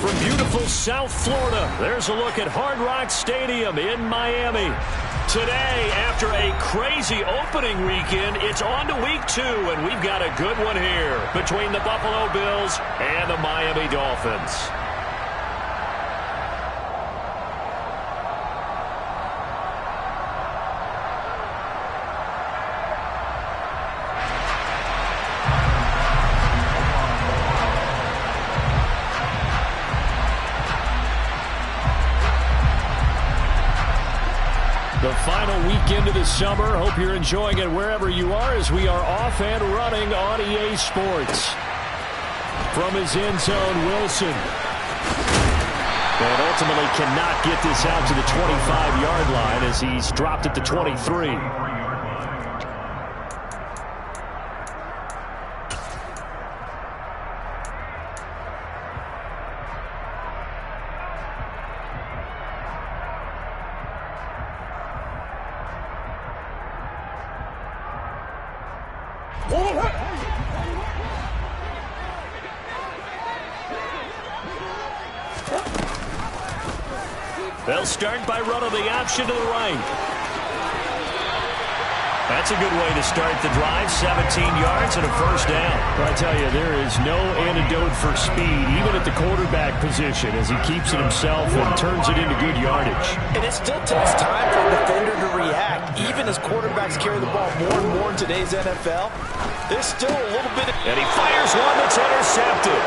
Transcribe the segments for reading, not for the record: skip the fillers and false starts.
From beautiful South Florida, there's a look at Hard Rock Stadium in Miami. Today, after a crazy opening weekend, it's on to week 2, and we've got a good one here between the Buffalo Bills and the Miami Dolphins. The final weekend of the summer. Hope you're enjoying it wherever you are as we are off and running on EA Sports. From his end zone, Wilson. And ultimately cannot get this out to the 25-yard line as he's dropped at the 23. They'll start by running the option to the right. That's a good way to start the drive. 17 yards and a first down. Well, I tell you, there is no antidote for speed, even at the quarterback position, as he keeps it himself and turns it into good yardage. And it still takes time for a defender to react. Even as quarterbacks carry the ball more and more in today's NFL, there's still a little bit of... And he fires one that's intercepted.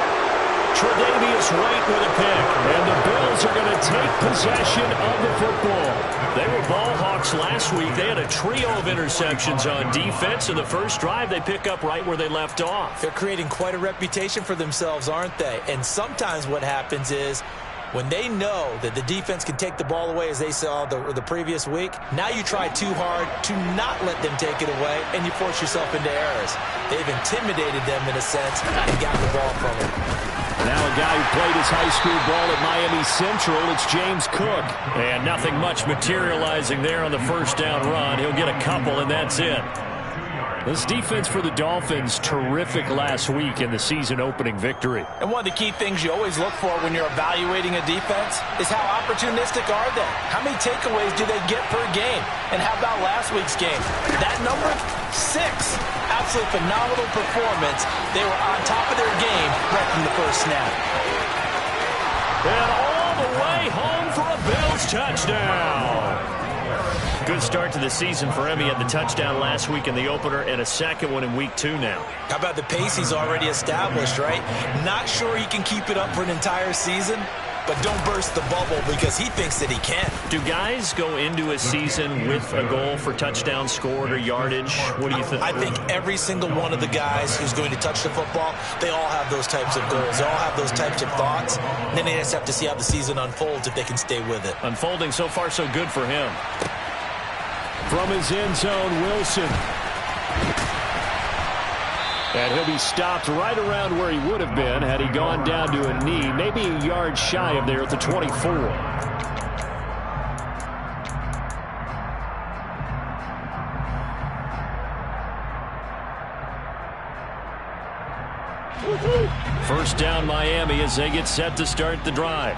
Tre'Davious White with a pick, and the Bills are going to take possession of the football. They were ball hawks last week. They had a trio of interceptions on defense. In the first drive, they pick up right where they left off. They're creating quite a reputation for themselves, aren't they? And sometimes what happens is when they know that the defense can take the ball away, as they saw the previous week, now you try too hard to not let them take it away, and you force yourself into errors. They've intimidated them in a sense and got the ball from them. Now a guy who played his high school ball at Miami Central, it's James Cook. And nothing much materializing there on the first down run. He'll get a couple, and that's it. This defense for the Dolphins, terrific last week in the season-opening victory. And one of the key things you always look for when you're evaluating a defense is how opportunistic are they? How many takeaways do they get per game? And how about last week's game? That number, 6. Absolutely phenomenal performance. They were on top of their game right from the first snap. And all the way home for a Bills touchdown. Good start to the season for him. He had the touchdown last week in the opener and a second one in week 2 now. How about the pace he's already established, right? Not sure he can keep it up for an entire season, but don't burst the bubble because he thinks that he can. Do guys go into a season with a goal for touchdown scored or yardage? What do you think? I think every single one of the guys who's going to touch the football, they all have those types of goals. They all have those types of thoughts. And then they just have to see how the season unfolds if they can stay with it. Unfolding so far so good for him. From his end zone, Wilson. And he'll be stopped right around where he would have been had he gone down to a knee, maybe a yard shy of there at the 24. First down Miami as they get set to start the drive.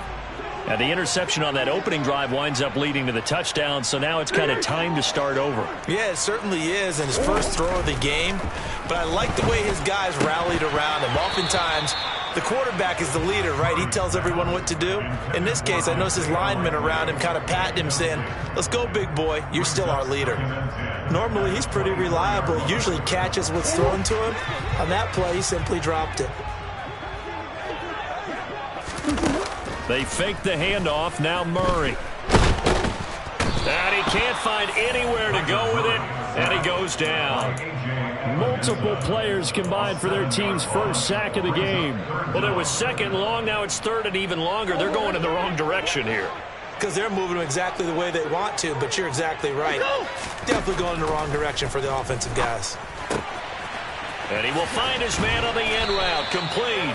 And the interception on that opening drive winds up leading to the touchdown, so now it's kind of time to start over. Yeah, it certainly is, and his first throw of the game. But I like the way his guys rallied around him. Oftentimes, the quarterback is the leader, right? He tells everyone what to do. In this case, I noticed his linemen around him kind of patting him, saying, let's go, big boy. You're still our leader. Normally, he's pretty reliable. He usually catches what's thrown to him. On that play, he simply dropped it. They fake the handoff. Now Murray. And he can't find anywhere to go with it, and he goes down. Multiple players combined for their team's first sack of the game. Well, it was second long. Now it's third and even longer. They're going in the wrong direction here. Because they're moving exactly the way they want to, but you're exactly right. Definitely going in the wrong direction for the offensive guys. And he will find his man on the end route. Complete.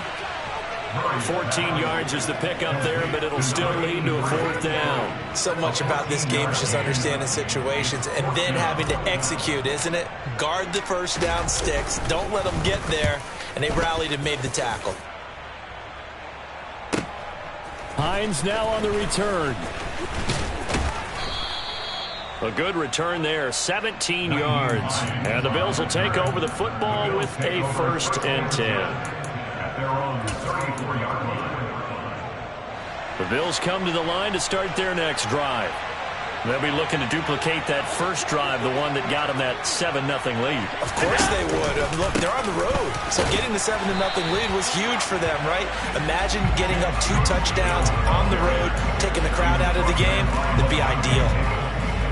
14 yards is the pickup there, but it'll still lead to a fourth down. So much about this game is just understanding situations and then having to execute, isn't it? Guard the first down sticks. Don't let them get there. And they rallied and made the tackle. Hines now on the return. A good return there, 17 yards. And the Bills will take over the football with a 1st and 10. The Bills come to the line to start their next drive. They'll be looking to duplicate that first drive, the one that got them that 7-0 lead. Of course they would. Look, they're on the road, so getting the 7-0 lead was huge for them, right? Imagine getting up 2 touchdowns on the road, taking the crowd out of the game. That'd be ideal.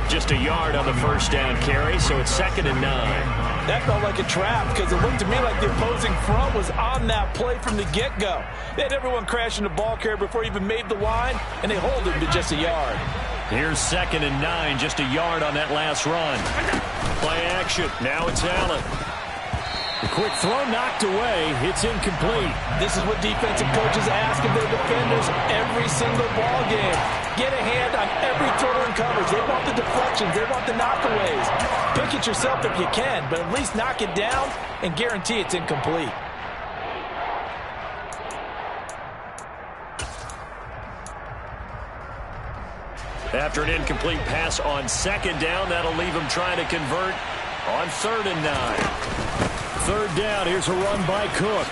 Just a yard on the first down carry, so it's 2nd and 9. That felt like a trap because it looked to me like the opposing front was on that play from the get-go. They had everyone crashing the ball carrier before he even made the line, and they hold him to just a yard. Here's 2nd and 9, just a yard on that last run. Play action. Now it's Allen. The quick throw knocked away. It's incomplete. This is what defensive coaches ask of their defenders every single ball game. Get a hand on every throw in coverage. They want the deflections. They want the knockaways. Pick it yourself if you can, but at least knock it down and guarantee it's incomplete. After an incomplete pass on 2nd down, that'll leave him trying to convert on 3rd and 9. 3rd down, here's a run by Cook.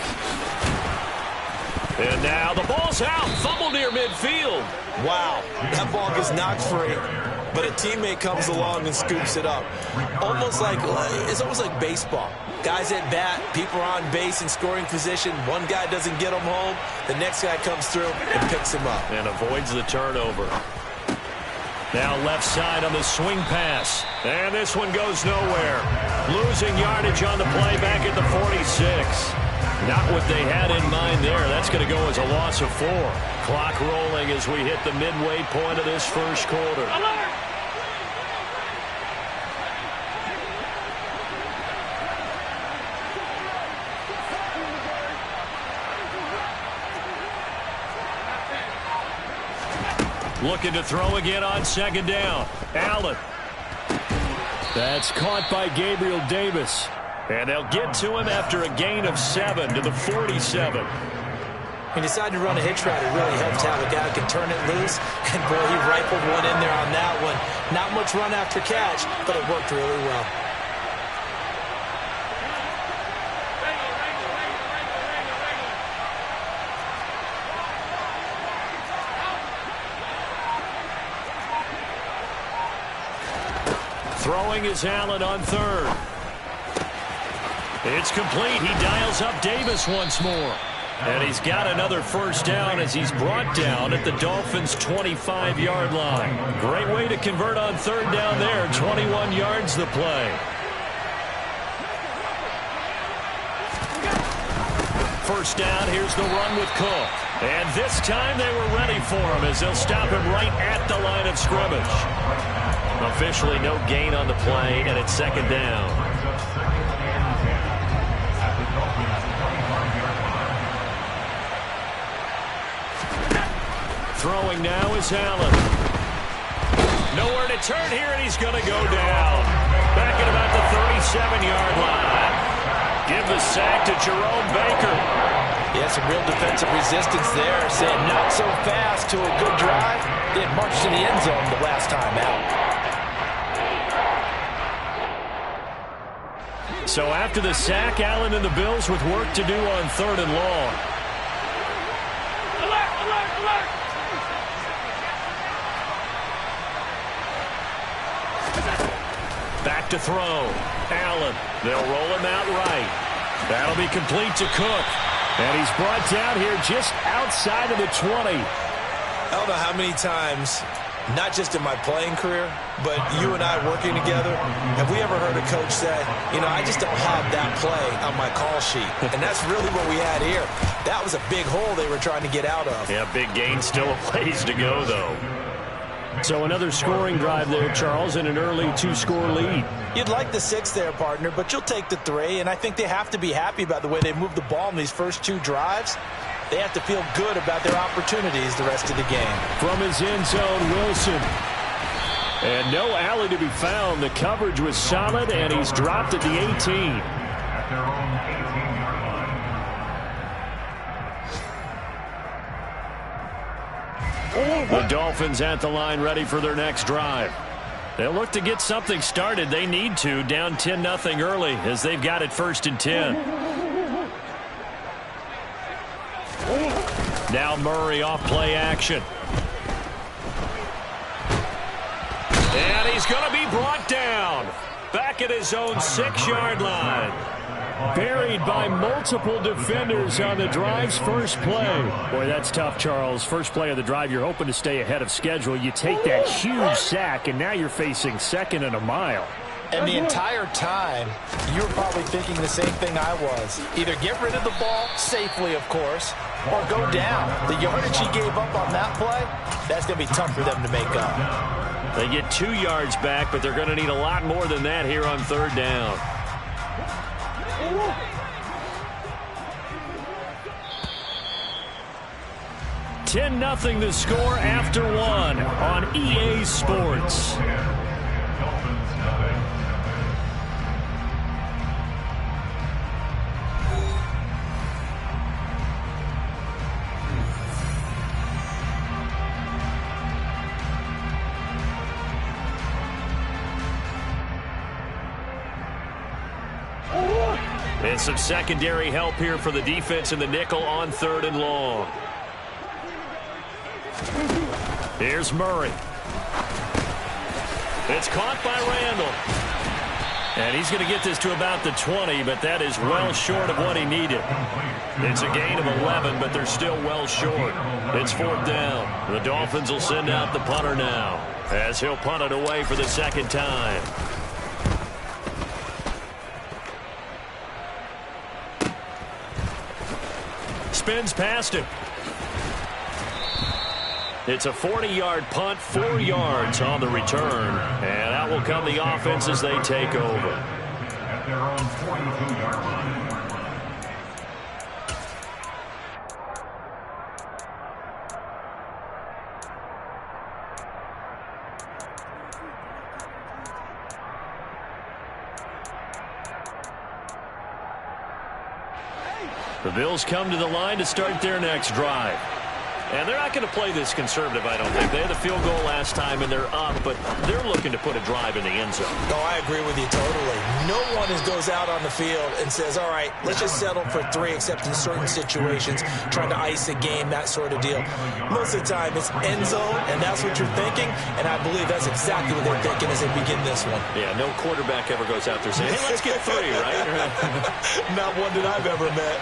And now the ball's out, fumble near midfield. Wow, that ball gets knocked free, but a teammate comes along and scoops it up. It's almost like baseball. Guys at bat, people are on base in scoring position. One guy doesn't get him home, the next guy comes through and picks him up. And avoids the turnover. Now left side on the swing pass. And this one goes nowhere. Losing yardage on the play back at the 46. Not what they had in mind there. That's going to go as a loss of 4. Clock rolling as we hit the midway point of this first quarter. Looking to throw again on 2nd down. Allen. That's caught by Gabriel Davis. And they'll get to him after a gain of 7 to the 47. He decided to run a hitch route. It really helps to have a guy who can turn it loose. And, boy, he rifled one in there on that one. Not much run after catch, but it worked really well. Throwing is Allen on 3rd. It's complete. He dials up Davis once more. And he's got another first down as he's brought down at the Dolphins' 25-yard line. Great way to convert on 3rd down there. 21 yards the play. First down, here's the run with Cook. And this time they were ready for him as they'll stop him right at the line of scrimmage. Officially no gain on the play, and it's 2nd down. Throwing now is Allen. Nowhere to turn here, and he's going to go down. Back at about the 37-yard line. Give the sack to Jerome Baker. Yeah, some real defensive resistance there. Saying not so fast to a good drive. They had marched to the end zone the last time out. So after the sack, Allen and the Bills with work to do on 3rd and long. Alert, alert, alert. Back to throw. Allen. They'll roll him out right. That'll be complete to Cook. And he's brought down here just outside of the 20. I don't know how many times, not just in my playing career, but you and I working together, have we ever heard a coach say, you know, I just don't have that play on my call sheet. And that's really what we had here. That was a big hole they were trying to get out of. Yeah, big gain, still a ways to go, though. So another scoring drive there, Charles, and an early 2-score lead. You'd like the 6 there, partner, but you'll take the 3, and I think they have to be happy about the way they moved the ball in these first 2 drives. They have to feel good about their opportunities the rest of the game. From his end zone, Wilson. And no alley to be found. The coverage was solid, and he's dropped at the 18. The Dolphins at the line ready for their next drive. They'll look to get something started. They need to, down 10-0 early as they've got it 1st and 10. Now Murray off play action. And he's going to be brought down. Back at his own 6-yard line. Buried by multiple defenders on the drive's first play. Boy, that's tough, Charles. First play of the drive, you're hoping to stay ahead of schedule. You take that huge sack, and now you're facing 2nd and a mile. And the entire time, you were probably thinking the same thing I was. Either get rid of the ball, safely, of course, or go down. The yardage he gave up on that play, that's going to be tough for them to make up. They get 2 yards back, but they're going to need a lot more than that here on 3rd down. Ten 0 the score after 1 on EA Sports. And some secondary help here for the defense in the nickel on 3rd and long. Here's Murray. It's caught by Randall. And he's going to get this to about the 20, but that is well short of what he needed. It's a gain of 11, but they're still well short. It's 4th down. The Dolphins will send out the punter now, as he'll punt it away for the 2nd time. Spins past him. It's a 40-yard punt, 4 yards on the return. And out will come the offense as they take over. At their own 42-yard line. The Bills come to the line to start their next drive. And they're not going to play this conservative, I don't think. They had the field goal last time, and they're up, but they're looking to put a drive in the end zone. Oh, I agree with you totally. No one goes out on the field and says, all right, let's just settle for 3, except in certain situations, trying to ice a game, that sort of deal. Most of the time, it's end zone, and that's what you're thinking, and I believe that's exactly what they're thinking as they begin this one. Yeah, no quarterback ever goes out there saying, hey, let's get 3, right? Not one that I've ever met.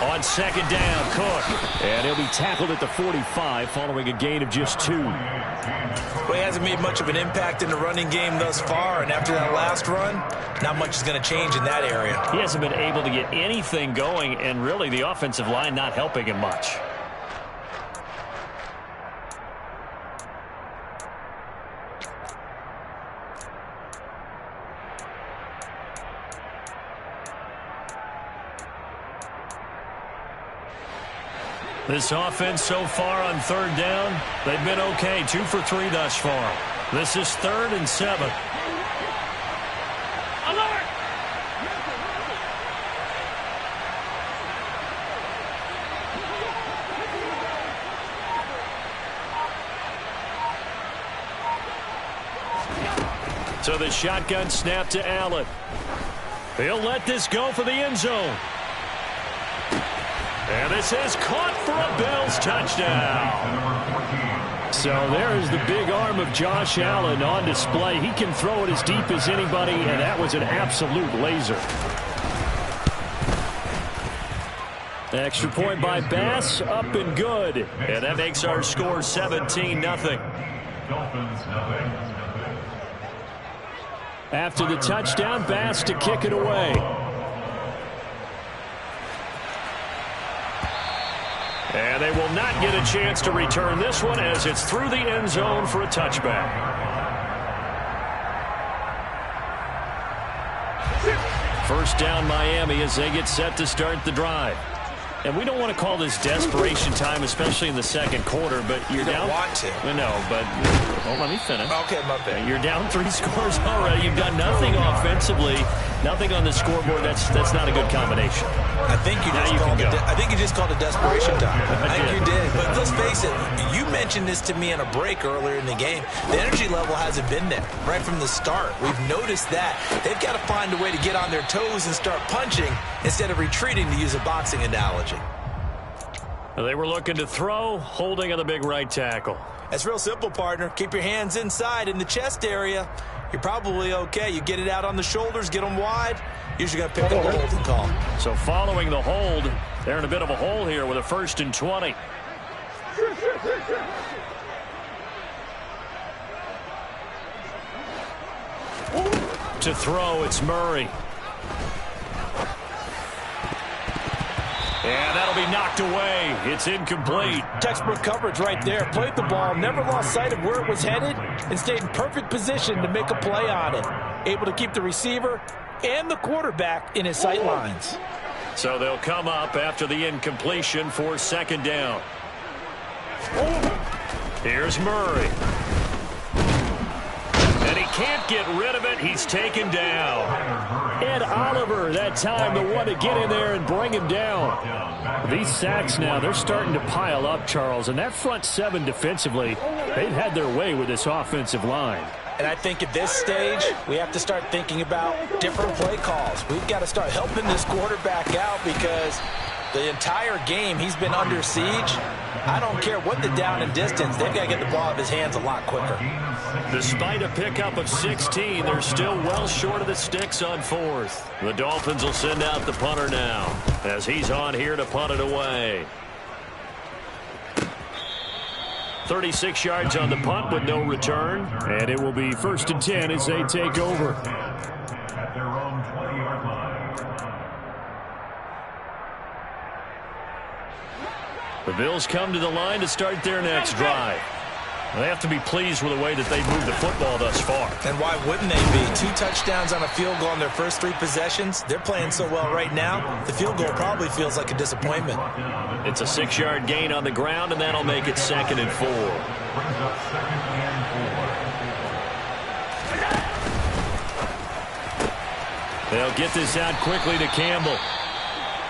On 2nd down, Cook. And he'll be tackled at the 45 following a gain of just 2. Well, he hasn't made much of an impact in the running game thus far, and after that last run, not much is going to change in that area. He hasn't been able to get anything going, and really the offensive line not helping him much. This offense so far on 3rd down, they've been okay. 2 for 3 thus far. This is 3rd and 7. Alert! So the shotgun snap to Allen. He'll let this go for the end zone. And this is caught for a Bills touchdown. So there's the big arm of Josh Allen on display. He can throw it as deep as anybody, and that was an absolute laser. Extra point by Bass, up and good. And that makes our score 17-0. After the touchdown, Bass to kick it away. And they will not get a chance to return this one as it's through the end zone for a touchback. First down Miami as they get set to start the drive. And we don't want to call this desperation time, especially in the second quarter, but you're down. You don't want to. No, but let me finish. Okay, my bad. You're down 3 scores already. You've done nothing offensively, nothing on the scoreboard. That's not a good combination. I think you just called it desperation time. I think you did. But let's face it, you mentioned this to me in a break earlier in the game. The energy level hasn't been there right from the start. We've noticed that. They've got to find a way to get on their toes and start punching instead of retreating, to use a boxing analogy. They were looking to throw, holding on the big right tackle. That's real simple, partner. Keep your hands inside in the chest area. You're probably okay. You get it out on the shoulders, get them wide. Usually got to pick up a holding call. So following the hold, they're in a bit of a hole here with a 1st and 20. To throw, it's Murray. And that'll be knocked away. It's incomplete. Textbook coverage right there. Played the ball, never lost sight of where it was headed, and stayed in perfect position to make a play on it. Able to keep the receiver and the quarterback in his sight lines. So they'll come up after the incompletion for 2nd down. Here's Murray. And he can't get rid of it. He's taken down. And Oliver, that time, the one to get in there and bring him down. These sacks now, they're starting to pile up, Charles. And that front 7 defensively, they've had their way with this offensive line. And I think at this stage, we have to start thinking about different play calls. We've got to start helping this quarterback out because the entire game he's been under siege. I don't care what the down and distance. They've got to get the ball out of his hands a lot quicker. Despite a pickup of 16, they're still well short of the sticks on 4th. The Dolphins will send out the punter now as he's on here to punt it away. 36 yards on the punt with no return. And it will be 1st and 10 as they take over. At their own 20-yard line. The Bills come to the line to start their next drive. They have to be pleased with the way that they've moved the football thus far. And why wouldn't they be? 2 touchdowns on a field goal in their first 3 possessions. They're playing so well right now, the field goal probably feels like a disappointment. It's a 6-yard gain on the ground, and that'll make it 2nd and 4. They'll get this out quickly to Campbell.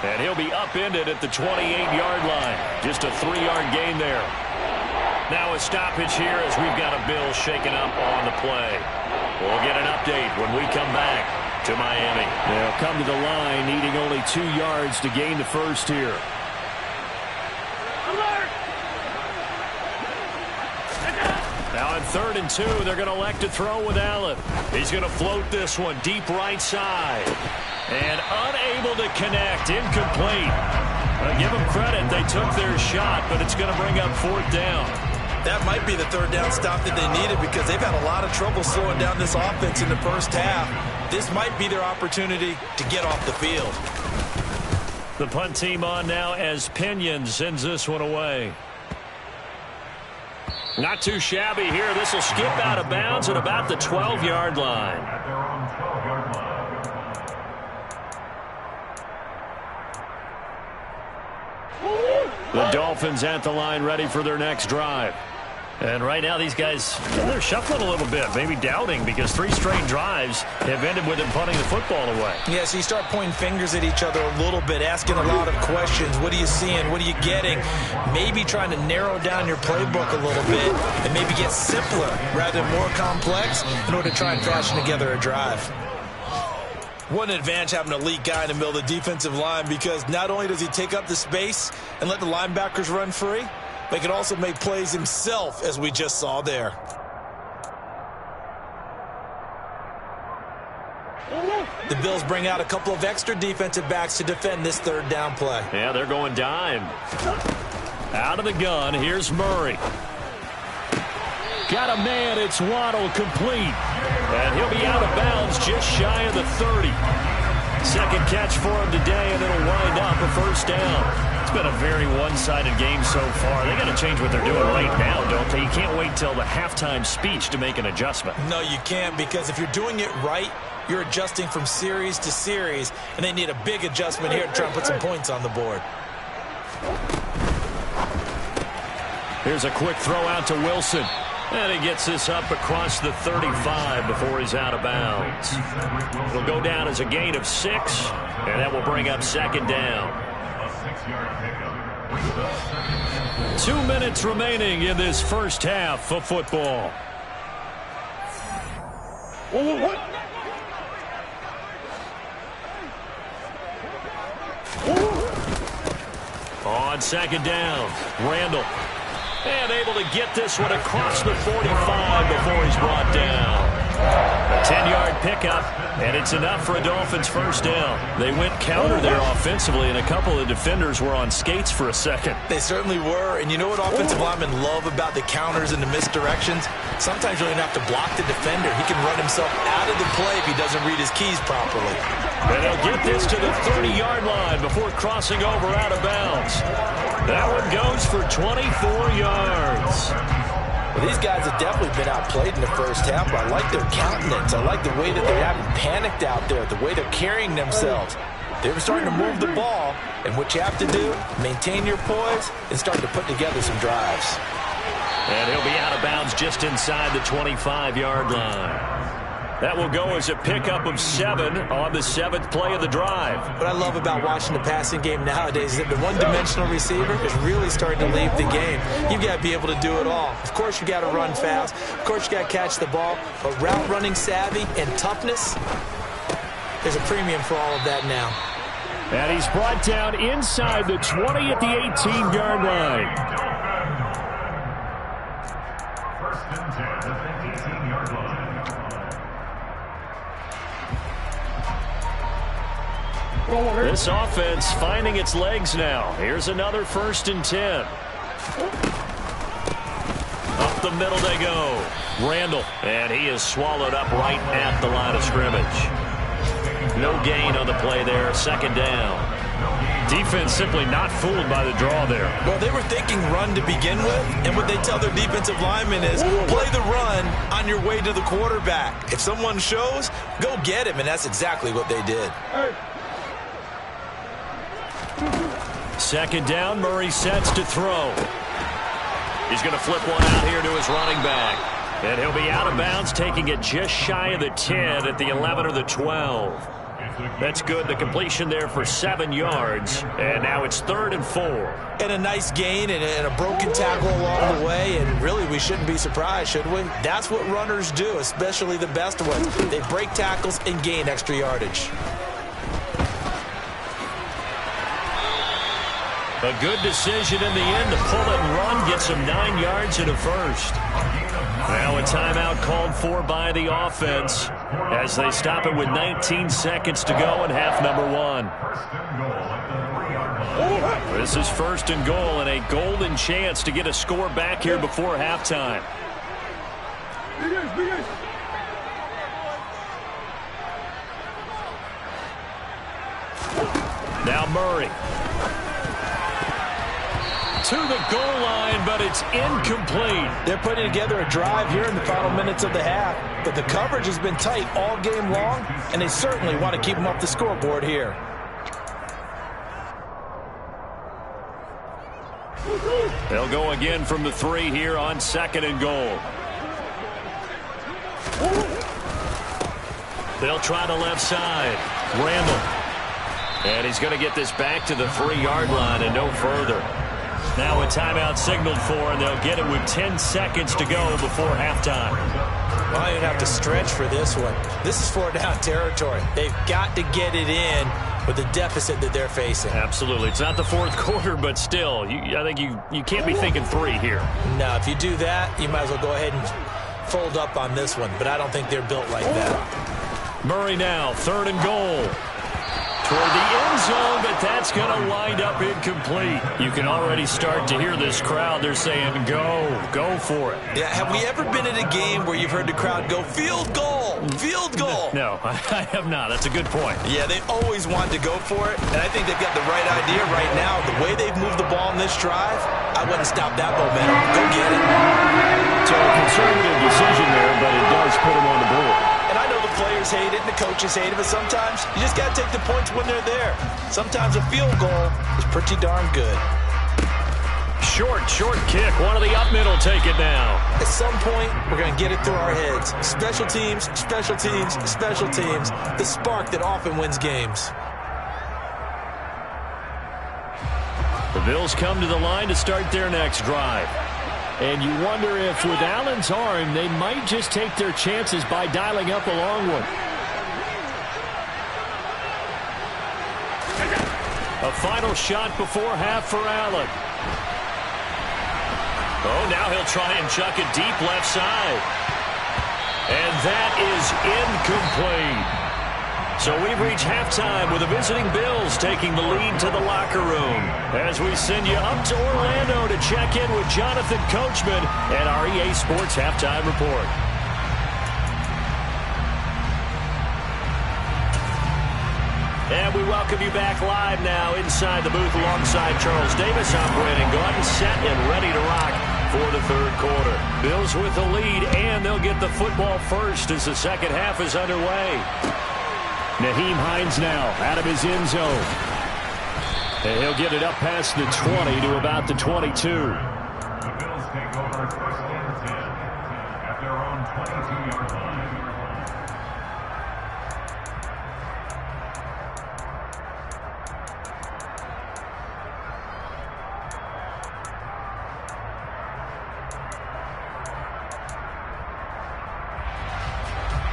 And he'll be upended at the 28-yard line. Just a 3-yard gain there. Now a stoppage here as we've got a Bill shaken up on the play. We'll get an update when we come back to Miami. They'll come to the line needing only 2 yards to gain the first here. Now on 3rd and 2, they're going to elect to throw with Allen. He's going to float this one deep right side. And unable to connect, incomplete. Give them credit, they took their shot, but it's going to bring up 4th down. That might be the 3rd down stop that they needed because they've had a lot of trouble slowing down this offense in the first half. This might be their opportunity to get off the field. The punt team on now as Pinion sends this one away. Not too shabby here. This will skip out of bounds at about the 12-yard line. At their own 12-yard line. The Dolphins at the line ready for their next drive. And right now these guys, they're shuffling a little bit, maybe doubting because 3 straight drives have ended with them punting the football away. Yeah, so you start pointing fingers at each other a little bit, asking a lot of questions. What are you seeing? What are you getting? Maybe trying to narrow down your playbook a little bit and maybe get simpler rather than more complex in order to try and fashion together a drive. What an advantage having an elite guy in the middle of the defensive line because not only does he take up the space and let the linebackers run free, but he can also make plays himself, as we just saw there. The Bills bring out a couple of extra defensive backs to defend this 3rd down play. Yeah, they're going dime. Out of the gun, here's Murray. Got a man, it's Waddle, complete. And he'll be out of bounds just shy of the 30. 2nd catch for him today, and it'll wind up a 1st down. It's been a very one-sided game so far. They got to change what they're doing right now, don't they? You can't wait till the halftime speech to make an adjustment. No, you can't, because if you're doing it right, you're adjusting from series to series, and they need a big adjustment here to try and put some points on the board. Here's a quick throw out to Wilson. And he gets this up across the 35 before he's out of bounds. It'll go down as a gain of 6, and that will bring up second down. 2 minutes remaining in this first half of football. On second down, Randall. And able to get this one across the 45 before he's brought down. A 10-yard pickup, and it's enough for a Dolphins first down. They went counter there offensively, and a couple of defenders were on skates for a second. They certainly were, and you know what offensive linemen love about the counters and the misdirections? Sometimes you don't even have to block the defender. He can run himself out of the play if he doesn't read his keys properly. And they'll get this to the 30-yard line before crossing over out of bounds. That one goes for 24 yards. Well, these guys have definitely been outplayed in the first half, but I like their countenance. I like the way that they haven't panicked out there, the way they're carrying themselves. They were starting to move the ball, and what you have to do, maintain your poise and start to put together some drives. And he'll be out of bounds just inside the 25-yard line. That will go as a pickup of 7 on the 7th play of the drive. What I love about watching the passing game nowadays is that the one-dimensional receiver is really starting to leave the game. You've got to be able to do it all. Of course, you got to run fast. Of course, you got to catch the ball. But route running savvy and toughness, there's a premium for all of that now. And he's brought down inside the 20 at the 18-yard line. First and 10 at the 18-yard line. This offense finding its legs now. Here's another 1st and 10. Up the middle they go. Randall, and he is swallowed up right at the line of scrimmage. No gain on the play there. Second down. Defense simply not fooled by the draw there. Well, they were thinking run to begin with, and what they tell their defensive linemen is play the run on your way to the quarterback. If someone shows, go get him, and that's exactly what they did. Second down, Murray sets to throw. He's going to flip one out here to his running back. And he'll be out of bounds, taking it just shy of the 10 at the 11 or the 12. That's good. The completion there for 7 yards. And now it's 3rd and 4. And a nice gain and a broken tackle along the way. And really, we shouldn't be surprised, should we? That's what runners do, especially the best ones. They break tackles and gain extra yardage. A good decision in the end to pull it and run, get some 9 yards and a first. Now a timeout called for by the offense as they stop it with 19 seconds to go in half number 1. This is 1st and goal and a golden chance to get a score back here before halftime. Now Murray. To the goal line, but it's incomplete. They're putting together a drive here in the final minutes of the half, but the coverage has been tight all game long, and they certainly want to keep them off the scoreboard here. They'll go again from the 3 here on 2nd and goal. They'll try the left side. Randall. And he's going to get this back to the 3-yard line and no further. Now a timeout signaled for, and they'll get it with 10 seconds to go before halftime. Well, you'd have to stretch for this one. This is 4-down territory. They've got to get it in with the deficit that they're facing. Absolutely. It's not the 4th quarter, but still, I think you can't be thinking 3 here. No, if you do that, you might as well go ahead and fold up on this one, but I don't think they're built like that. Murray now, 3rd and goal. Toward the end zone, but that's going to wind up incomplete. You can already start to hear this crowd. They're saying, go for it. Yeah, have we ever been in a game where you've heard the crowd go, field goal, field goal? No, I have not. That's a good point. Yeah, they always want to go for it, and I think they've got the right idea right now. The way they've moved the ball in this drive, I wouldn't stop that momentum. Go get it. So a conservative decision there, but it does put them on the board. And I know the players hate it and the coaches hate it, but sometimes you just got to take the points when they're there. Sometimes a field goal is pretty darn good. Short kick. One of the up middle take it now. At some point, we're going to get it through our heads. Special teams, special teams, special teams. The spark that often wins games. The Bills come to the line to start their next drive. And you wonder if with Allen's arm, they might just take their chances by dialing up a long one. A final shot before half for Allen. Oh, now he'll try and chuck it deep left side. And that is incomplete. So we've reached halftime with the visiting Bills taking the lead to the locker room as we send you up to Orlando to check in with Jonathan Coachman and our EA Sports Halftime Report. And we welcome you back live now inside the booth alongside Charles Davis. I'm Brandon Gaudin, set and ready to rock for the third quarter. Bills with the lead, and they'll get the football first as the second half is underway. Nyheim Hines now out of his end zone. And he'll get it up past the 20 to about the 22. The Bills take over first and 10 at their own 22-yard line.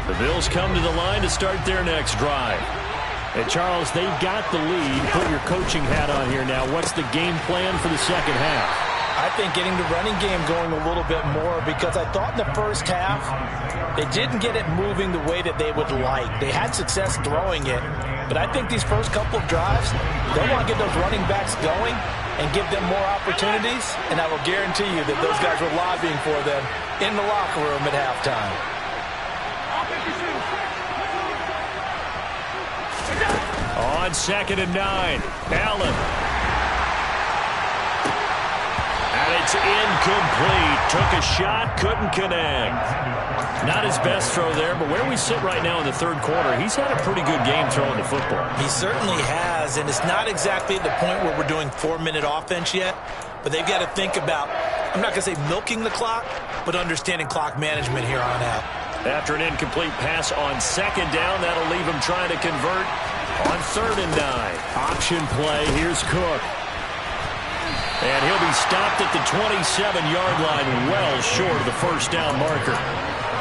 The Bills come to the line to start their next drive. And, Charles, they've got the lead. Put your coaching hat on here now. What's the game plan for the second half? I think getting the running game going a little bit more, because I thought in the first half they didn't get it moving the way that they would like. They had success throwing it, but I think these first couple of drives, they want to get those running backs going and give them more opportunities, and I will guarantee you that those guys were lobbying for them in the locker room at halftime. On 2nd and 9, Allen. And it's incomplete. Took a shot, couldn't connect. Not his best throw there, but where we sit right now in the third quarter, he's had a pretty good game throwing the football. He certainly has, and it's not exactly at the point where we're doing 4-minute offense yet, but they've got to think about, I'm not going to say milking the clock, but understanding clock management here on out. After an incomplete pass on 2nd down, that'll leave him trying to convert on 3rd and 9. Option play. Here's Cook. And he'll be stopped at the 27-yard line, well short of the first down marker.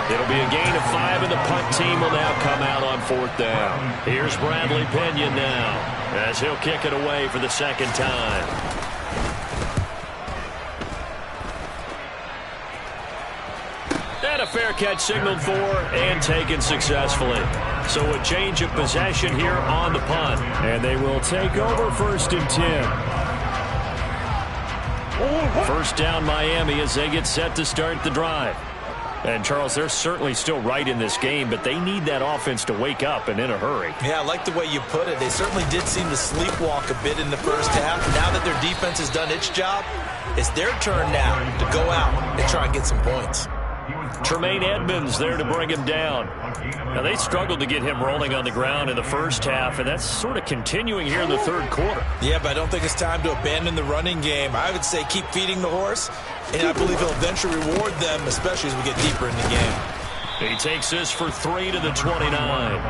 It'll be a gain of 5, and the punt team will now come out on 4th down. Here's Bradley Pinion now as he'll kick it away for the second time. And a fair catch signaled for and taken successfully. So a change of possession here on the punt. And they will take over 1st and 10. First down Miami as they get set to start the drive. And, Charles, they're certainly still right in this game, but they need that offense to wake up and in a hurry. Yeah, I like the way you put it. They certainly did seem to sleepwalk a bit in the first half. Now that their defense has done its job, it's their turn now to go out and try and get some points. Tremaine Edmonds there to bring him down. Now, they struggled to get him rolling on the ground in the first half, and that's sort of continuing here in the third quarter. Yeah, but I don't think it's time to abandon the running game. I would say keep feeding the horse, and I believe he'll eventually reward them, especially as we get deeper in the game. He takes this for 3 to the 29.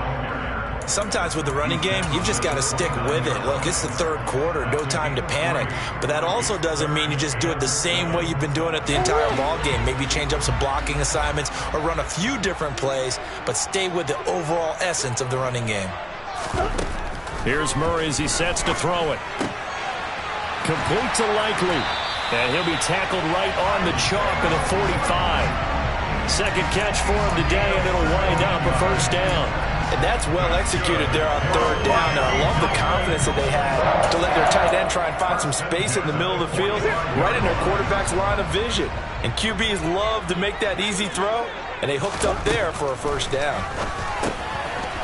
Sometimes with the running game, you've just got to stick with it. Look, it's the third quarter, no time to panic. But that also doesn't mean you just do it the same way you've been doing it the entire ball game. Maybe change up some blocking assignments or run a few different plays, but stay with the overall essence of the running game. Here's Murray as he sets to throw it. Complete to Likely. And he'll be tackled right on the chalk at the 45. Second catch for him today, and it'll wind up a first down. And that's well executed there on 3rd down. And I love the confidence that they had to let their tight end try and find some space in the middle of the field, right in their quarterback's line of vision. And QBs love to make that easy throw, and they hooked up there for a first down.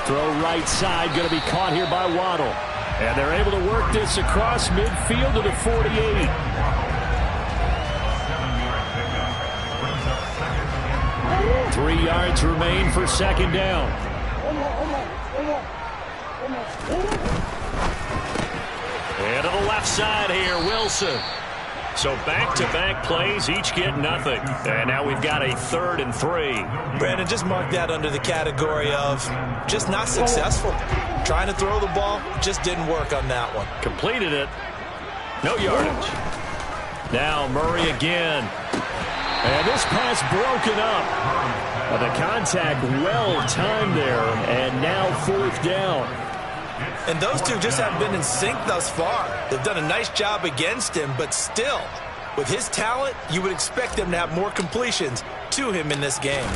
Throw right side, going to be caught here by Waddle. And they're able to work this across midfield to the 48. 3 yards remain for 2nd down. And to the left side here, Wilson. So back-to-back plays, each get nothing. And now we've got a 3rd and 3. Brandon, just mark that under the category of just not successful. Trying to throw the ball, just didn't work on that one. Completed it. No yardage. Now Murray again. And this pass broken up. The contact well-timed there, and now 4th down. And those two just haven't been in sync thus far. They've done a nice job against him, but still, with his talent, you would expect them to have more completions to him in this game.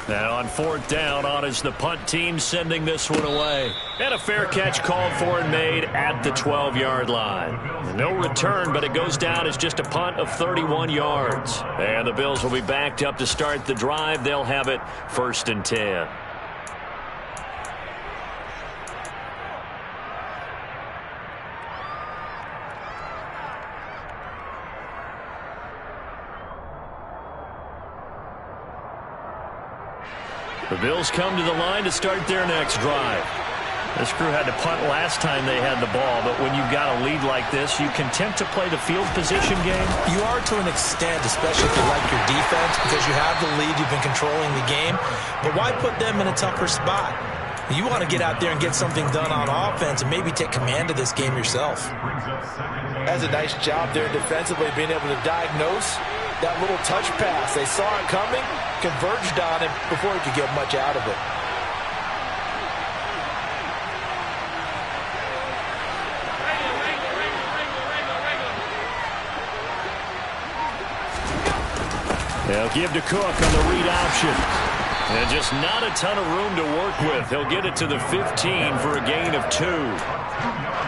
Now on 4th down, on is the punt team sending this one away. And a fair catch called for and made at the 12-yard line. No return, but it goes down as just a punt of 31 yards. And the Bills will be backed up to start the drive. They'll have it 1st and 10. The Bills come to the line to start their next drive. This crew had to punt last time they had the ball, but when you've got a lead like this, you content to play the field position game? You are to an extent, especially if you like your defense, because you have the lead, you've been controlling the game. But why put them in a tougher spot? You want to get out there and get something done on offense and maybe take command of this game yourself. That's a nice job there defensively, being able to diagnose that little touch pass. They saw it coming, converged on him before he could get much out of it. They'll give to Cook on the read option. And just not a ton of room to work with. He'll get it to the 15 for a gain of 2.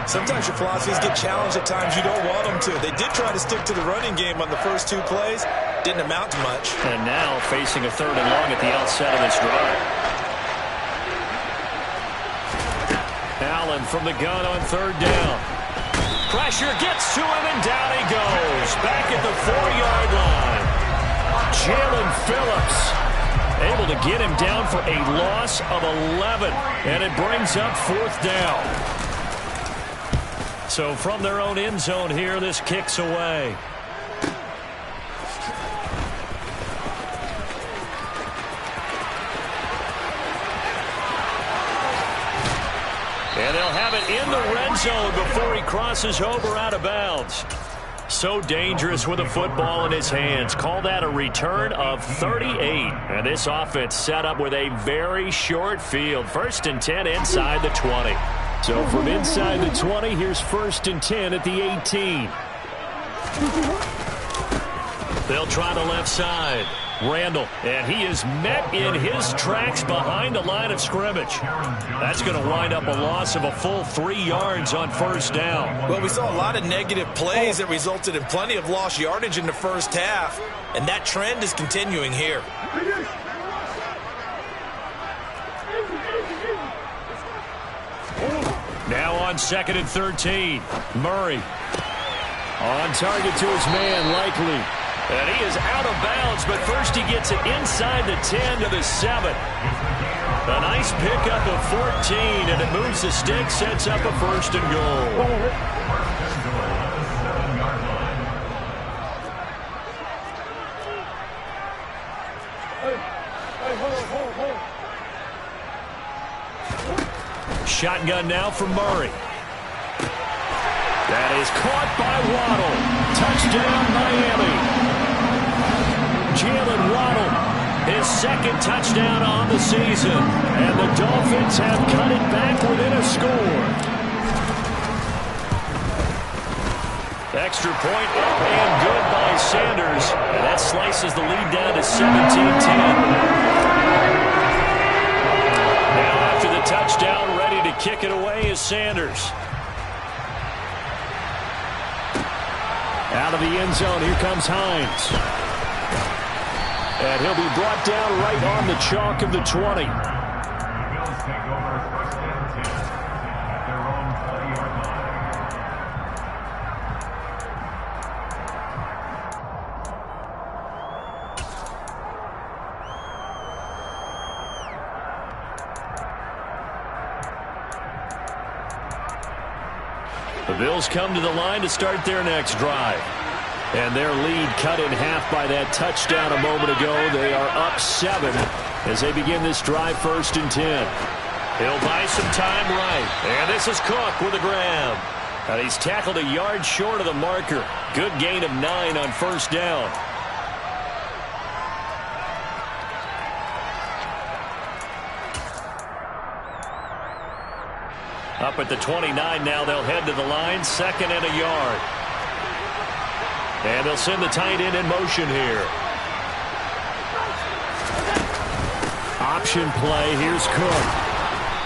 Sometimes your philosophies get challenged at times you don't want them to. They did try to stick to the running game on the first 2 plays. Didn't amount to much. And now facing a 3rd and long at the outset of this drive. Allen from the gun on 3rd down. Pressure gets to him, and down he goes. Back at the 4-yard line. Jalen Phillips able to get him down for a loss of 11. And it brings up 4th down. So from their own end zone here, this kicks away. And they'll have it in the red zone before he crosses over out of bounds. So dangerous with a football in his hands. Call that a return of 38. And this offense set up with a very short field. 1st and 10 inside the 20. So from inside the 20, here's 1st and 10 at the 18. They'll try the left side. Randall, and he is met in his tracks behind the line of scrimmage. That's going to wind up a loss of a full 3 yards on 1st down. Well, we saw a lot of negative plays that resulted in plenty of lost yardage in the first half, and that trend is continuing here. Now on 2nd and 13. Murray on target to his man, Likely. And he is out of bounds, but first he gets it inside the 10 to the 7. A nice pickup of 14, and it moves the stick, sets up a 1st and goal. Shotgun now for Murray. That is caught by Waddle. Touchdown, Miami. Jalen Waddle, his 2nd touchdown on the season. And the Dolphins have cut it back within a score. Extra point up and good by Sanders. And that slices the lead down to 17-10. Now after the touchdown, ready to kick it away is Sanders. Out of the end zone, here comes Hines. And he'll be brought down right on the chalk of the 20. The Bills take over 1st and 10 at their own 20-yard The Bills come to the line to start their next drive. And their lead cut in half by that touchdown a moment ago. They are up 7 as they begin this drive, 1st and 10. He'll buy some time right. And this is Cook with a grab. And he's tackled a yard short of the marker. Good gain of 9 on 1st down. Up at the 29 now, they'll head to the line, 2nd and a yard. And they'll send the tight end in motion here. Option play, here's Cook.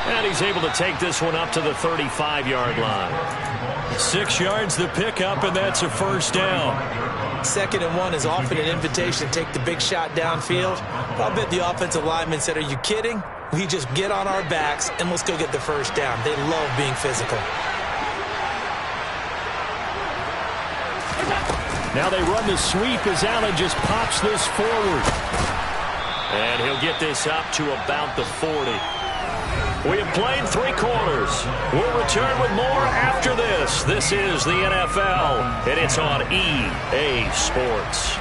And he's able to take this one up to the 35-yard line. 6 yards the pickup, and that's a 1st down. 2nd and 1 is often an invitation to take the big shot downfield. But I bet the offensive lineman said, are you kidding? We just get on our backs and let's go get the 1st down. They love being physical. Now they run the sweep as Allen just pops this forward. And he'll get this up to about the 40. We have played 3 quarters. We'll return with more after this. This is the NFL, and it's on EA Sports.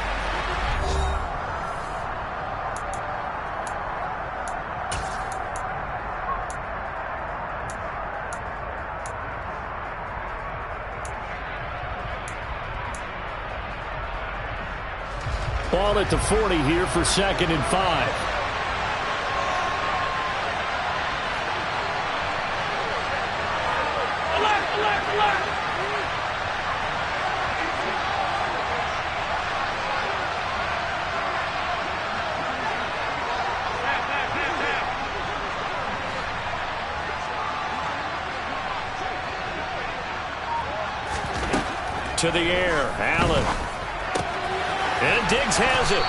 Ball at the 40 here for 2nd and 5. To the air, Allen. And Diggs has it.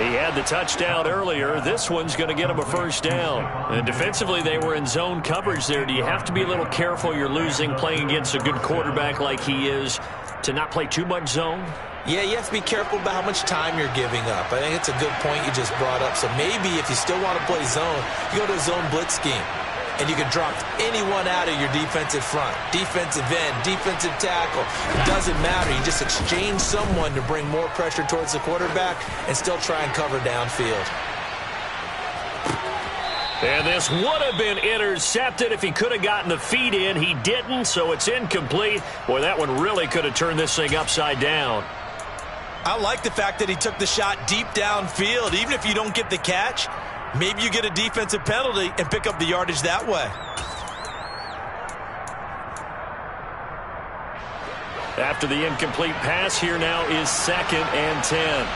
He had the touchdown earlier. This one's going to get him a 1st down. And defensively, they were in zone coverage there. Do you have to be a little careful? You're losing playing against a good quarterback like he is to not play too much zone? Yeah, you have to be careful about how much time you're giving up. I think it's a good point you just brought up. So maybe if you still want to play zone, you go to a zone blitz scheme. And you can drop anyone out of your defensive front, defensive end, defensive tackle. It doesn't matter. You just exchange someone to bring more pressure towards the quarterback and still try and cover downfield. And this would have been intercepted if he could have gotten the feet in. He didn't, so it's incomplete. Boy, that one really could have turned this thing upside down. I like the fact that he took the shot deep downfield. Even if you don't get the catch, maybe you get a defensive penalty and pick up the yardage that way. After the incomplete pass, here now is 2nd and 10.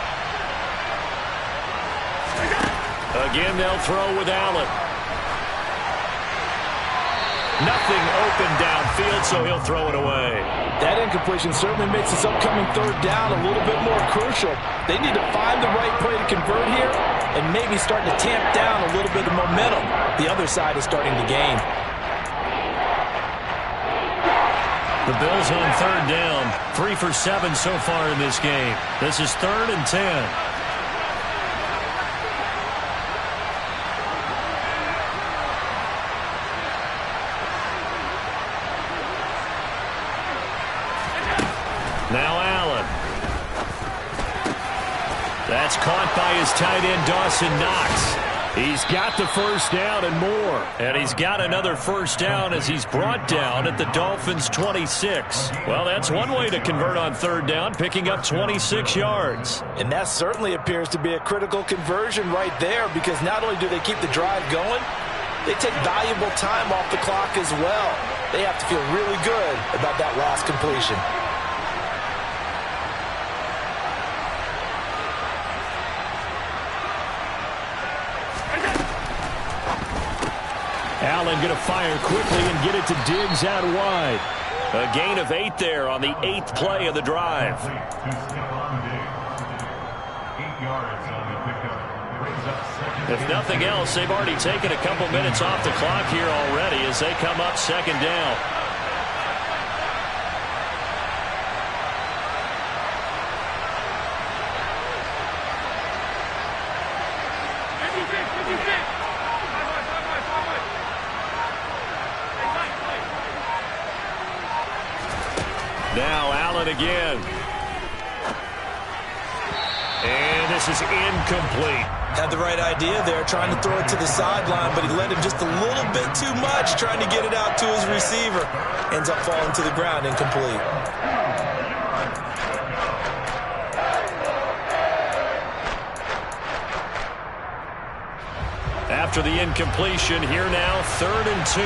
Again, they'll throw with Allen. Nothing open downfield, so he'll throw it away. That incompletion certainly makes this upcoming 3rd down a little bit more crucial. They need to find the right play to convert here and maybe start to tamp down a little bit of momentum. The other side is starting to gain. The Bills on 3rd down, 3 for 7 so far in this game. This is 3rd and 10. Now Allen. That's caught by his tight end, Dawson Knox. He's got the 1st down and more. And he's got another 1st down as he's brought down at the Dolphins' 26. Well, that's one way to convert on 3rd down, picking up 26 yards. And that certainly appears to be a critical conversion right there, because not only do they keep the drive going, they take valuable time off the clock as well. They have to feel really good about that last completion. Allen going to fire quickly and get it to Diggs out wide. A gain of 8 there on the 8th play of the drive. If nothing else, they've already taken a couple minutes off the clock here already as they come up 2nd down. again. And this is incomplete. Had the right idea there, trying to throw it to the sideline, but he led him just a little bit too much, trying to get it out to his receiver. Ends up falling to the ground, incomplete. After the incompletion, here now, 3rd and 2.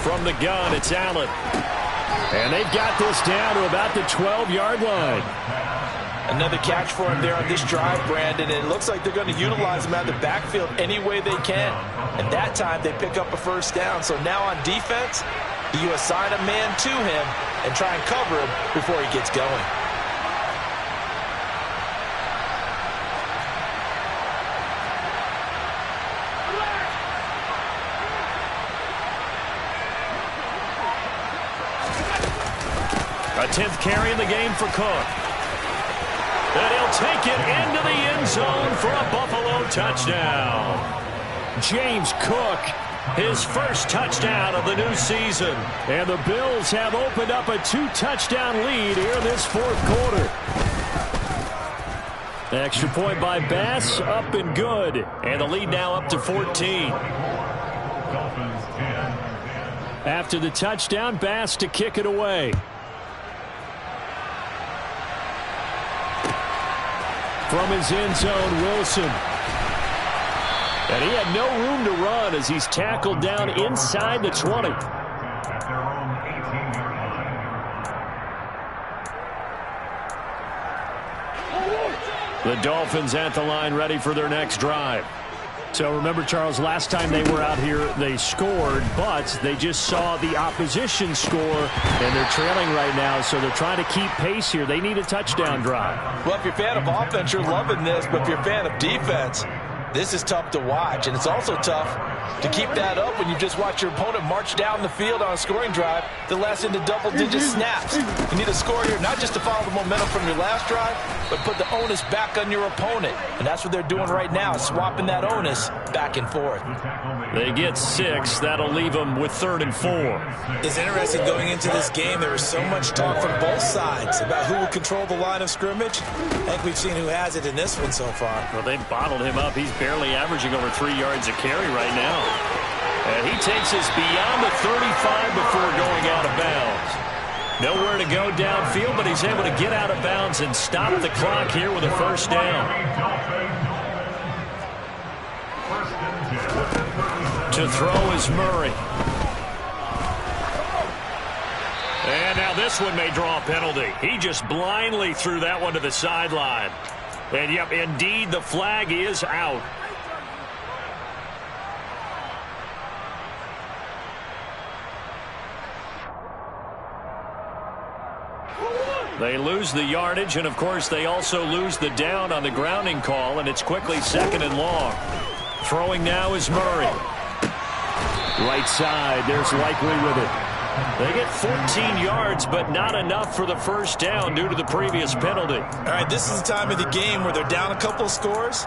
From the gun, it's Allen. And they've got this down to about the 12-yard line. Another catch for him there on this drive, Brandon. And it looks like they're going to utilize him out of the backfield any way they can. And that time, they pick up a first down. So now on defense, you assign a man to him and try and cover him before he gets going. A 10th carry in the game for Cook. And he'll take it into the end zone for a Buffalo touchdown. James Cook, his first touchdown of the new season. And the Bills have opened up a 2-touchdown lead here in this 4th quarter. Extra point by Bass, up and good. And the lead now up to 14. After the touchdown, Bass to kick it away. From his end zone, Wilson. And he had no room to run as he's tackled down inside the 20. The Dolphins at the line, ready for their next drive. So remember, Charles, last time they were out here, they scored, but they just saw the opposition score, and they're trailing right now, so they're trying to keep pace here. They need a touchdown drive. Well, if you're a fan of offense, you're loving this, but if you're a fan of defense, this is tough to watch, and it's also tough to keep that up when you just watch your opponent march down the field on a scoring drive that lasts into double-digit snaps. You need a score here, not just to follow the momentum from your last drive, but put the onus back on your opponent. And that's what they're doing right now, swapping that onus back and forth. They get 6. That'll leave them with 3rd and 4. It's interesting going into this game. There was so much talk from both sides about who will control the line of scrimmage. I think we've seen who has it in this one so far. Well, they've bottled him up. He's barely averaging over 3 yards a carry right now. And he takes us beyond the 35 before going out of bounds. Nowhere to go downfield, but he's able to get out of bounds and stop the clock here with a first down. To throw is Murray. And now this one may draw a penalty. He just blindly threw that one to the sideline. And, yep, indeed, the flag is out. They lose the yardage, and, of course, they also lose the down on the grounding call, and it's quickly 2nd and long. Throwing now is Murray. Right side, there's Likely with it. They get 14 yards, but not enough for the first down due to the previous penalty. All right, this is the time of the game where they're down a couple of scores,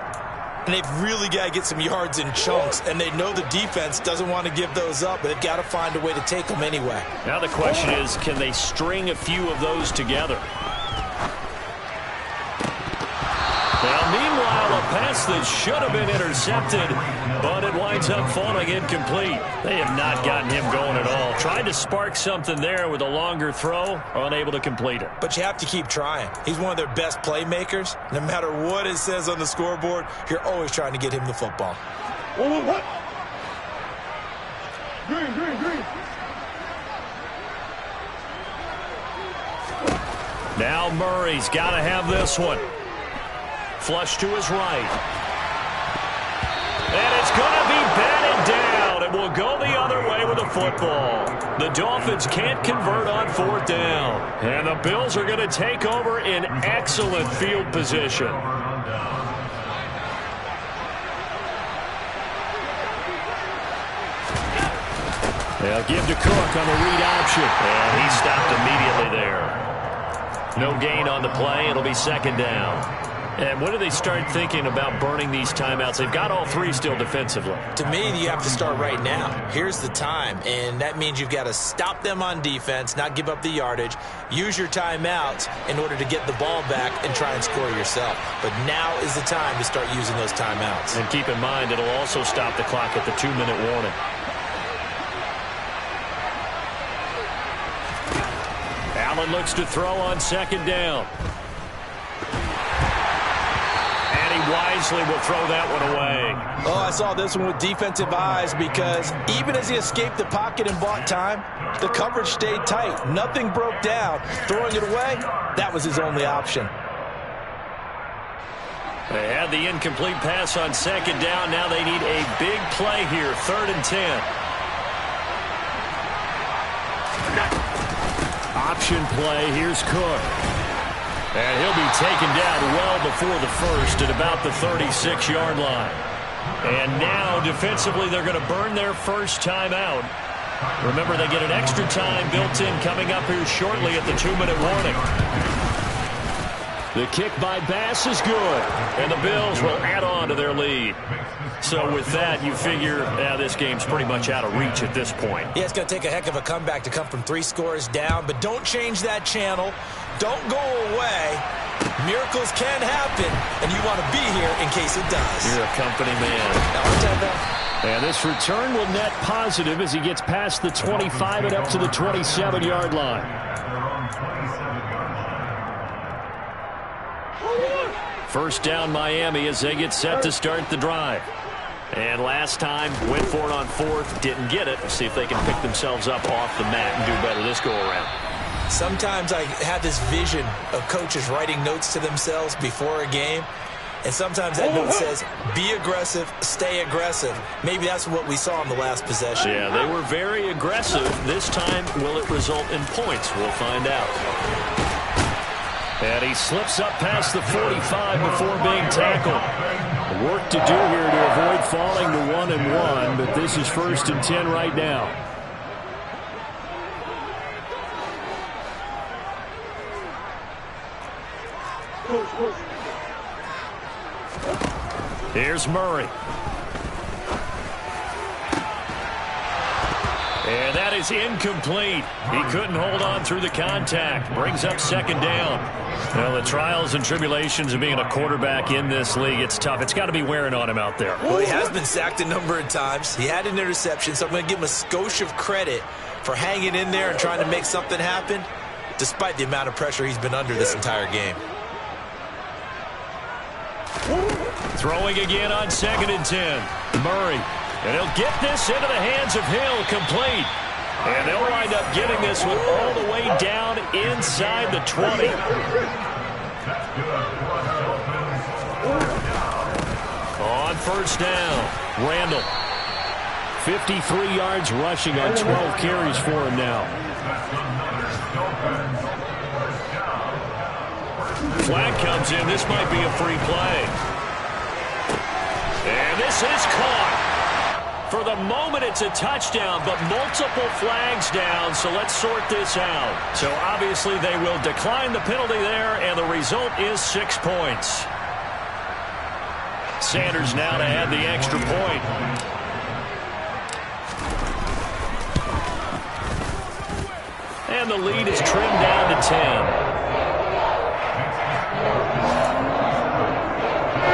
and they've really got to get some yards in chunks, and they know the defense doesn't want to give those up, but they've got to find a way to take them anyway. Now the question is, can they string a few of those together? Well, meanwhile, a pass that should have been intercepted, but it winds up falling incomplete. They have not gotten him going at all. Tried to spark something there with a longer throw, unable to complete it. But you have to keep trying. He's one of their best playmakers. No matter what it says on the scoreboard, you're always trying to get him the football. What? Green. Now Murray's got to have this one. Flush to his right. And it's going to be batted down. It will go the other way with the football. The Dolphins can't convert on 4th down. And the Bills are going to take over in excellent field position. They'll give to Cook on the read option. And he stopped immediately there. No gain on the play. It'll be second down. And when do they start thinking about burning these timeouts? They've got all three still defensively. To me, you have to start right now. Here's the time, and that means you've got to stop them on defense, not give up the yardage, use your timeouts in order to get the ball back and try and score yourself. But now is the time to start using those timeouts. And keep in mind, it'll also stop the clock at the 2-minute warning. Allen looks to throw on second down. Wisely will throw that one away. Oh, I saw this one with defensive eyes because even as he escaped the pocket and bought time, the coverage stayed tight. Nothing broke down. Throwing it away, that was his only option. They had the incomplete pass on second down. Now they need a big play here, 3rd and 10. Option play. Here's Cook. And he'll be taken down well before the first at about the 36-yard line. And now, defensively, they're going to burn their first timeout. Remember, they get an extra time built in coming up here shortly at the 2-minute warning. The kick by Bass is good, and the Bills will add on to their lead. So with that, you figure this game's pretty much out of reach at this point. Yeah, it's going to take a heck of a comeback to come from 3 scores down, but don't change that channel. Don't go away. Miracles can happen, and you want to be here in case it does. You're a company man. And this return will net positive as he gets past the 25 and up to the 27-yard line. First down Miami as they get set to start the drive. And last time, went for it on 4th, didn't get it. Let's see if they can pick themselves up off the mat and do better this go-around. Sometimes I have this vision of coaches writing notes to themselves before a game, and sometimes that note says, be aggressive, stay aggressive. Maybe that's what we saw in the last possession. Yeah, they were very aggressive. This time, will it result in points? We'll find out. And he slips up past the 45 before being tackled. Work to do here to avoid falling to 1-1, but this is 1st and 10 right now. Here's Murray. And that is incomplete. He couldn't hold on through the contact. Brings up second down. Well, the trials and tribulations of being a quarterback in this league, it's tough. It's got to be wearing on him out there. Well, he has been sacked a number of times. He had an interception, so I'm going to give him a skosh of credit for hanging in there and trying to make something happen, despite the amount of pressure he's been under this entire game. Throwing again on 2nd and 10. Murray. And he'll get this into the hands of Hill, complete. And they'll wind up getting this one all the way down inside the 20. On first down, Randall. 53 yards rushing on 12 carries for him now. Flag comes in. This might be a free play. And this is caught. For the moment, it's a touchdown, but multiple flags down, so let's sort this out. So obviously they will decline the penalty there, and the result is 6 points. Sanders now to add the extra point. And the lead is trimmed down to 10.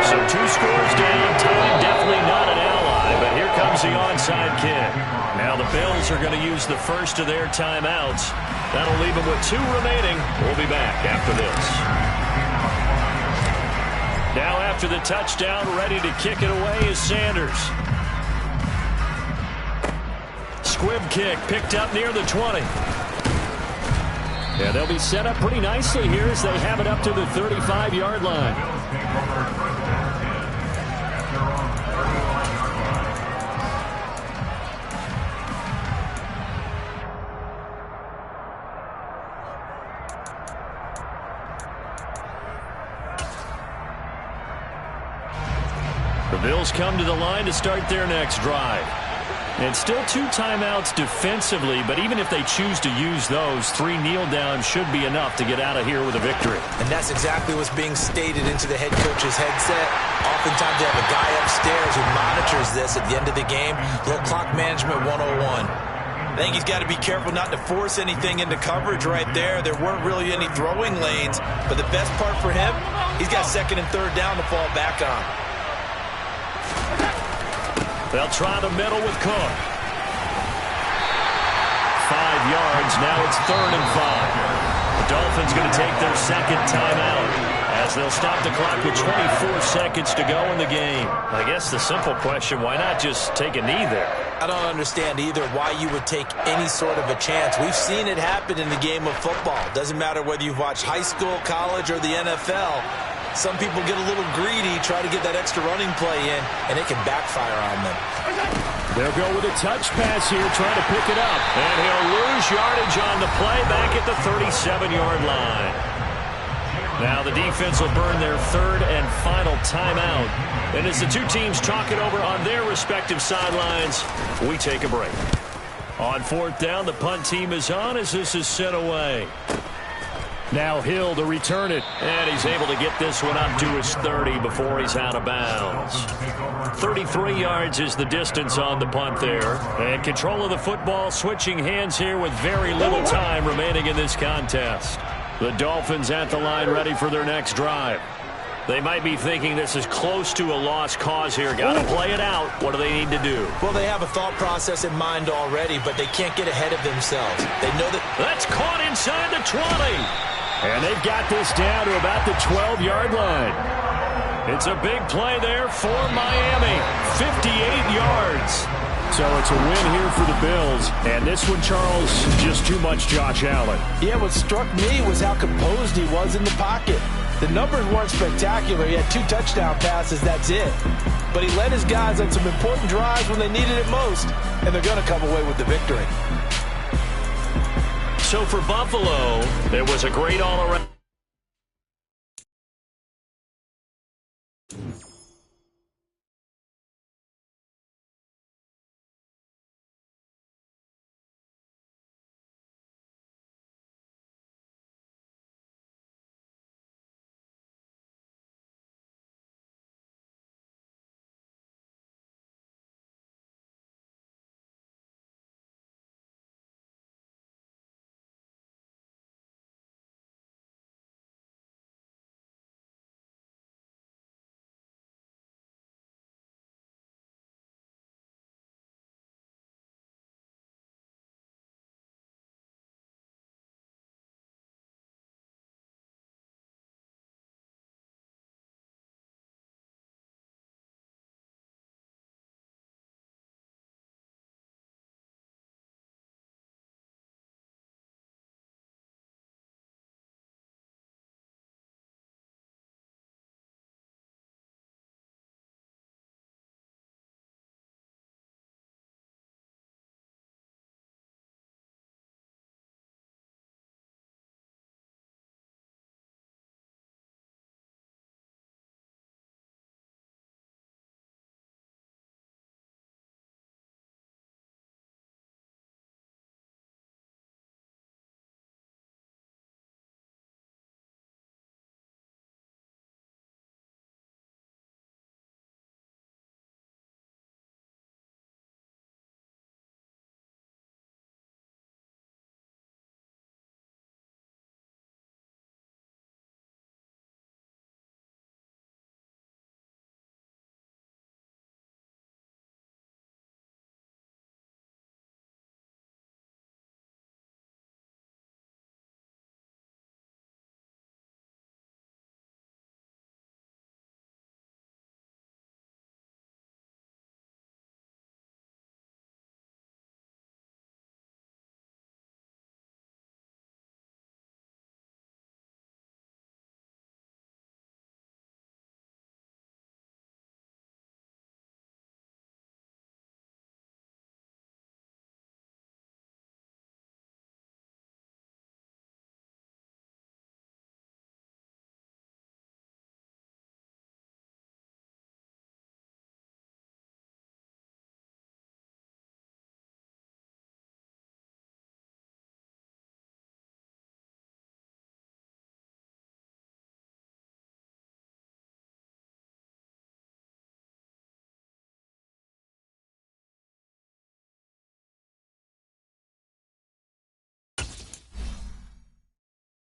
So 2 scores down, time definitely not an ally, but here comes the onside kick. Now the Bills are going to use the first of their timeouts. That'll leave them with 2 remaining. We'll be back after this. Now after the touchdown, ready to kick it away is Sanders. Squib kick picked up near the 20. Yeah, they'll be set up pretty nicely here as they have it up to the 35-yard line. The Bills come to the line to start their next drive. And still 2 timeouts defensively, but even if they choose to use those, 3 kneel downs should be enough to get out of here with a victory. And that's exactly what's being stated into the head coach's headset. Oftentimes they have a guy upstairs who monitors this at the end of the game. Little clock management 101. I think he's got to be careful not to force anything into coverage right there. There weren't really any throwing lanes, but the best part for him, he's got 2nd and 3rd down to fall back on. They'll try the middle with Cook. 5 yards. Now it's 3rd and 5. The Dolphins going to take their 2nd timeout as they'll stop the clock with 24 seconds to go in the game. I guess the simple question, why not just take a knee there? I don't understand either why you would take any sort of a chance. We've seen it happen in the game of football. Doesn't matter whether you've watched high school, college, or the NFL. Some people get a little greedy, try to get that extra running play in, and it can backfire on them. They'll go with a touch pass here, trying to pick it up. And he'll lose yardage on the play back at the 37-yard line. Now the defense will burn their 3rd and final timeout. And as the 2 teams talk it over on their respective sidelines, we take a break. On 4th down, the punt team is on as this is sent away. Now Hill to return it. And he's able to get this one up to his 30 before he's out of bounds. 33 yards is the distance on the punt there. And control of the football switching hands here with very little time remaining in this contest. The Dolphins at the line ready for their next drive. They might be thinking this is close to a lost cause here. Got to play it out. What do they need to do? Well, they have a thought process in mind already, but they can't get ahead of themselves. They know that. That's caught inside the 20. And they've got this down to about the 12-yard line. It's a big play there for Miami. 58 yards. So it's a win here for the Bills. And this one, Charles, just too much Josh Allen. Yeah, what struck me was how composed he was in the pocket. The numbers weren't spectacular. He had 2 touchdown passes, that's it. But he led his guys on some important drives when they needed it most. And they're going to come away with the victory. So for Buffalo, it was a great all-around.